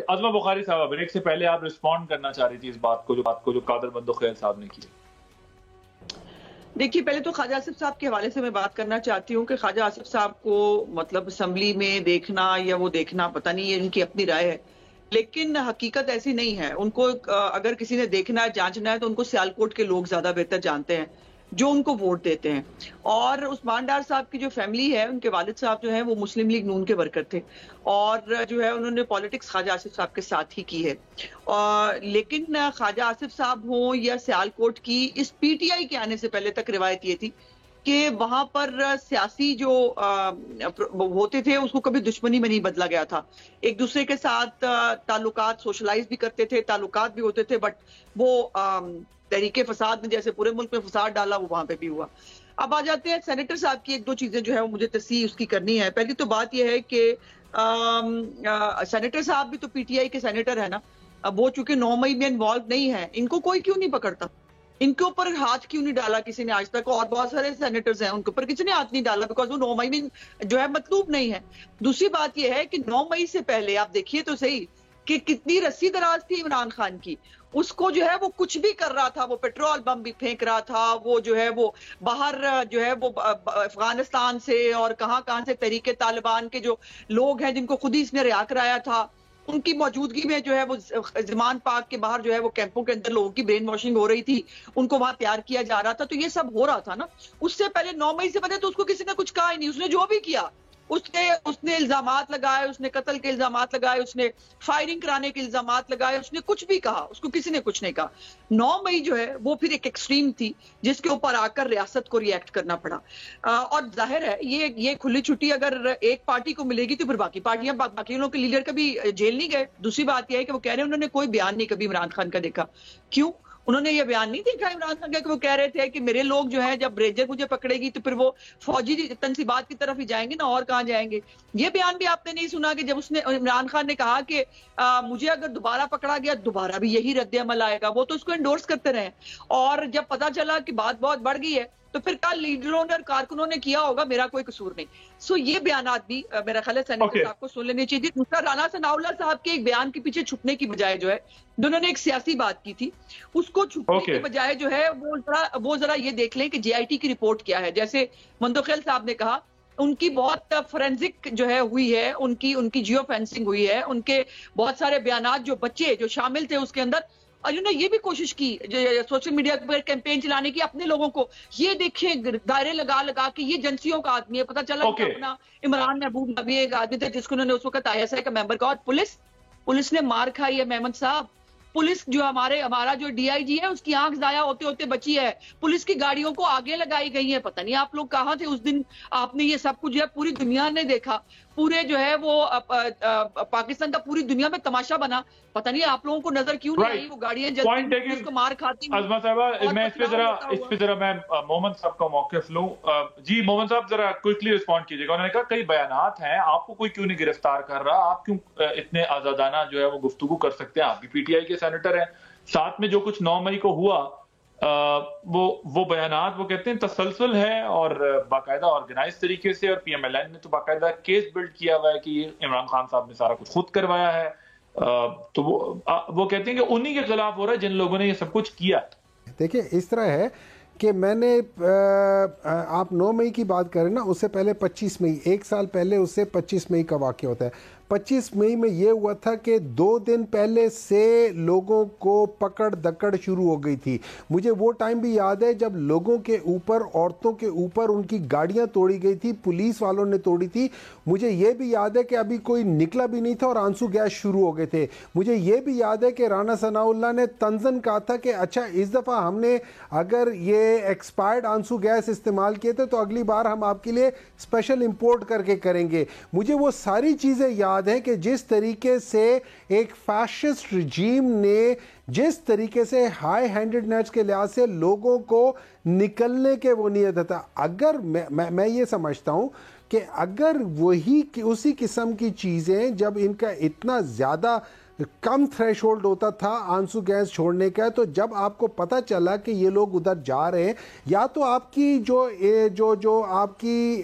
عظمہ بخاری صاحب، بریک سے پہلے آپ رسپونڈ کرنا چاہ رہی تھی اس بات کو جو قادر بندوخیل صاحب نے کی. دیکھیے، پہلے تو خواجہ آصف صاحب کے حوالے سے میں بات کرنا چاہتی ہوں کہ خواجہ آصف صاحب کو مطلب اسمبلی میں دیکھنا یا وہ دیکھنا پتہ نہیں، یہ ان کی اپنی رائے ہے، لیکن حقیقت ایسی نہیں ہے. ان کو اگر کسی نے دیکھنا ہے، جانچنا ہے، تو ان کو سیالکوٹ کے لوگ زیادہ بہتر جانتے ہیں جو ان کو ووٹ دیتے ہیں. اور عثمان ڈار صاحب کی جو فیملی ہے، ان کے والد صاحب جو ہیں وہ مسلم لیگ نون کے ورکر تھے، اور جو ہے انہوں نے پالیٹکس خواجہ آصف صاحب کے ساتھ ہی کی ہے. لیکن خواجہ آصف صاحب ہوں یا سیالکوٹ کی، اس پی ٹی آئی کے آنے سے پہلے تک روایت یہ تھی کہ وہاں پر سیاسی جو ہوتے تھے اس کو کبھی دشمنی میں نہیں بدلا گیا تھا. ایک دوسرے کے ساتھ تعلقات سوشلائز بھی کرتے تھے، تعلقات بھی ہوتے تھے، بٹ وہ تحریک فساد نے جیسے پورے ملک میں فساد ڈالا، وہ وہاں پہ بھی ہوا. اب آ جاتے ہیں سینیٹر صاحب کی. ایک دو چیزیں جو ہے وہ مجھے تصحیح اس کی کرنی ہے. پہلی تو بات یہ ہے کہ سینیٹر صاحب بھی تو پی ٹی آئی کے سینیٹر ہے نا. اب وہ چونکہ 9 مئی میں انوالو نہیں ہے، ان کو کوئی کیوں نہیں پکڑتا؟ ان کے اوپر ہاتھ کیوں نہیں ڈالا کسی نے آج تک؟ اور بہت سارے سینیٹرز ہیں، ان کے اوپر کسی نے ہاتھ نہیں ڈالا بیکاز وہ 9 مئی میں جو ہے مطلوب نہیں ہے. دوسری بات یہ ہے کہ 9 مئی سے پہلے آپ دیکھیے تو صحیح کہ کتنی رسی دراز تھی عمران خان کی. اس کو جو ہے وہ کچھ بھی کر رہا تھا، وہ پیٹرول بم بھی پھینک رہا تھا، وہ جو ہے وہ باہر جو ہے وہ افغانستان سے اور کہاں کہاں سے تحریک طالبان کے جو لوگ ہیں جن کو خود ہی اس نے رہا کرایا تھا، ان کی موجودگی میں جو ہے وہ زمان پاک کے باہر جو ہے وہ کیمپوں کے اندر لوگوں کی برین واشنگ ہو رہی تھی، ان کو وہاں تیار کیا جا رہا تھا. تو یہ سب ہو رہا تھا نا. اس سے پہلے 9 مئی سے پہلے تو اس کو کسی نے کچھ کہا ہی نہیں. اس نے جو بھی کیا، اس نے الزامات لگائے، اس نے قتل کے الزامات لگائے، اس نے فائرنگ کرانے کے الزامات لگائے، اس نے کچھ بھی کہا، اس کو کسی نے کچھ نہیں کہا. 9 مئی جو ہے وہ پھر ایک ایکسٹریم تھی جس کے اوپر آ کر ریاست کو ری ایکٹ کرنا پڑا. اور ظاہر ہے یہ کھلی چھٹی اگر ایک پارٹی کو ملے گی تو پھر باقی پارٹیاں، باقی لوگوں کے لیڈر کبھی جیل نہیں گئے. دوسری بات یہ ہے کہ وہ کہہ رہے ہیں انہوں نے کوئی بیان نہیں کبھی عمران خان کا دیکھا. کیوں انہوں نے یہ بیان نہیں دیکھا عمران خان کا کہ وہ کہہ رہے تھے کہ میرے لوگ جو ہیں جب ریجر مجھے پکڑے گی تو پھر وہ فوجی تنصیبات کی طرف ہی جائیں گے نا، اور کہاں جائیں گے؟ یہ بیان بھی آپ نے نہیں سنا کہ جب اس نے عمران خان نے کہا کہ مجھے اگر دوبارہ پکڑا گیا دوبارہ بھی یہی رد عمل آئے گا. وہ تو اس کو انڈورس کرتے رہے. اور جب پتا چلا کہ بات بہت بڑھ گئی ہے تو پھر کل لیڈروں نے اور کارکنوں نے کیا ہوگا، میرا کوئی قصور نہیں. سو یہ بیانات بھی میرا خیال ہے سینیٹر صاحب کو سن لینے چاہیے. دوسرا، رانا ثناء اللہ صاحب کے ایک بیان کے پیچھے چھپنے کی بجائے جو ہے انہوں نے ایک سیاسی بات کی تھی، اس کو چھپنے کی بجائے جو ہے وہ ذرا یہ دیکھ لیں کہ جے آئی ٹی کی رپورٹ کیا ہے. جیسے مندوخیل صاحب نے کہا ان کی بہت فورینزک جو ہے ہوئی ہے، ان کی جیو فینسنگ ہوئی ہے، ان کے بہت سارے بیانات جو بچے جو شامل تھے اس کے اندر. اور انہوں نے یہ بھی کوشش کی سوشل میڈیا پر کیمپین چلانے کی اپنے لوگوں کو، یہ دیکھیں دائرے لگا لگا کہ یہ جنسیوں کا آدمی ہے. پتہ چلا کہ اپنا عمران محبوب نبی ایک آدمی تھے جس کو انہوں نے اس وقت آئی ایس آئی کا ممبر کہا. اور پولیس نے مار کھائی ہے محمد صاحب. پولیس جو ہمارا جو ڈی آئی جی ہے اس کی آنکھ ضائع ہوتے ہوتے بچی ہے. پولیس کی گاڑیوں کو آگے لگائی گئی ہے. پتہ نہیں آپ لوگ کہاں تھے اس دن؟ آپ نے یہ سب کچھ جو ہے پوری دنیا نے دیکھا، پورے جو ہے وہ پاکستان کا پوری دنیا میں تماشا بنا. پتہ نہیں آپ لوگوں کو نظر کیوں نہیں آئی وہ گاڑیاں جلتی اس کو مار کھاتی. عظمہ صاحبہ، میں اس پہ ذرا میں محمد صاحب کا موقف لوں. جی محمد صاحب ذرا کوئکلی رسپونڈ کیجیے گا. انہوں نے کہا کئی بیانات ہیں، آپ کو کوئی کیوں نہیں گرفتار کر رہا؟ آپ کیوں اتنے آزادانہ جو ہے وہ گفتگو کر سکتے ہیں؟ آپ بھی پی ٹی آئی کے سینیٹر ہیں. ساتھ میں جو کچھ 9 مئی کو ہوا وہ بیانات وہ کہتے ہیں تسلسل ہے اور باقاعدہ آرگنائز طریقے سے، اور پی ایم ایل این نے تو باقاعدہ کیس بلڈ کیا ہوا ہے کہ یہ عمران خان صاحب نے سارا کچھ خود کروایا ہے. تو وہ کہتے ہیں کہ انہی کے خلاف ہو رہا ہے جن لوگوں نے یہ سب کچھ کیا. دیکھیں اس طرح ہے کہ میں نے آپ 9 مئی کی بات کریں نا، اس سے پہلے 25 مئی، ایک سال پہلے اس سے 25 مئی کا واقعہ ہوتا ہے. 25 مئی میں یہ ہوا تھا کہ 2 دن پہلے سے لوگوں کو پکڑ دکڑ شروع ہو گئی تھی. مجھے وہ ٹائم بھی یاد ہے جب لوگوں کے اوپر، عورتوں کے اوپر ان کی گاڑیاں توڑی گئی تھی، پولیس والوں نے توڑی تھی. مجھے یہ بھی یاد ہے کہ ابھی کوئی نکلا بھی نہیں تھا اور آنسو گیس شروع ہو گئے تھے. مجھے یہ بھی یاد ہے کہ رانا ثناء اللہ نے طنزاً کہا تھا کہ اچھا اس دفعہ ہم نے اگر یہ ایکسپائرڈ آنسو گیس استعمال کیے تھے تو اگلی بار ہم آپ کے لیے اسپیشل امپورٹ کر کے کریں گے. مجھے وہ ساری چیزیں یاد ہیں کہ جس طریقے سے ایک فیشسٹ رجیم نے جس طریقے سے ہائی ہینڈڈنیس کے لحاظ سے لوگوں کو نکلنے کے وہ نہیں دیتا تھا. اگر میں یہ سمجھتا ہوں کہ اگر وہی اسی قسم کی چیزیں جب ان کا اتنا زیادہ کم تھریش ہولڈ ہوتا تھا آنسو گیس چھوڑنے کا، تو جب آپ کو پتہ چلا کہ یہ لوگ ادھر جا رہے ہیں، یا تو آپ کی جو آپ کی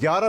11